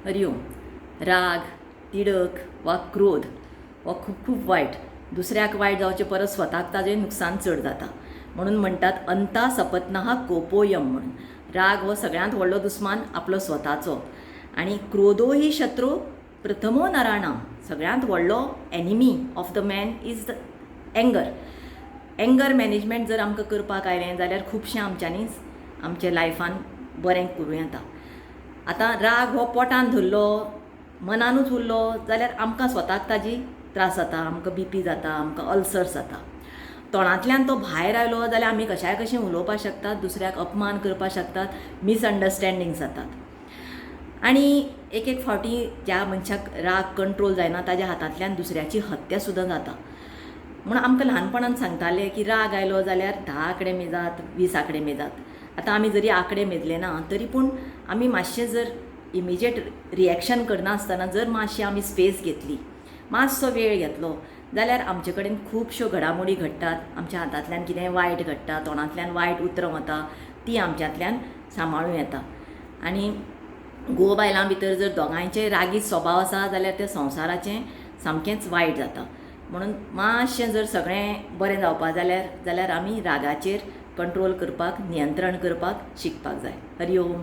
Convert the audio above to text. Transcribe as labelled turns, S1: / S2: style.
S1: हरिओम. राग, तिडक वा क्रोध हो खूब खूब वायट. दुसऱ्याक वायट जावचे परस स्वताक ताजें नुकसान चड जाता. म्हणून म्हणटात अंता सपत्नः कोपोयम म्हणून. राग हो सगळ्यांत व्हडलो दुस्मान आपलो स्वताचो. आनी क्रोधो ही शत्रू प्रथमो नराणाम. सगळ्यांत व्हडलो enemy of the man is the anger. Anger management जर आमकां करपाक आयलें जाल्यार खुबशें आमच्यांनी आमच्या लायफान बरें करूं येता. आतां राग हो पोटान धरलो, मनानूच उरलो जाल्यार आमकां स्वताक ताजी त्रास जाता. आमकां BP जाता, आमकां अल्सर्स जाता. तोंडांतल्यान तो भायर आयलो जाल्यार आमी कशाय कशें उलोवपाक शकतात, दुसऱ्याक अपमान करपाक शकतात, मिसअंडरस्टँडींग्स जातात. आनी एक एक फावटी ज्या मनशाक राग कंट्रोल जायना ताज्या हातांतल्यान दुसऱ्याची हत्या सुद्दां जाता. म्हूण आमकां ल्हानपणांत सांगताले की राग आयलो जाल्यार 10 आंकडे मेजात, 20 आंकडे मेजात. आतां आमी जरी आंकडे मेजले ना तरी पूण आमी मातशें जर इमिजिएट रिएक्शन करनासतना जर मातशी आमी स्पेस घेतली, मातसो वेळ घेतलो जाल्यार आमचे कडेन खुबश्यो घडामोडी घडटात. आमच्या हातांतल्यान कितें वायट घडटा, तोंडांतल्यान वायट उतरां वता, ती आमच्यांतल्यान सांबाळूं येता. आनी घोव बायलां भितर जर दोगांयचेय रागीत स्वभाव आसा जाल्यार त्या संवसाराचें सामकेंच वायट जाता. म्हणून मातशें जर सगळें बरें जावपाक जाल्यार आमी रागाचेर कंट्रोल करपाक, नियंत्रण करपाक शिकपाक जाय. हरि ओम.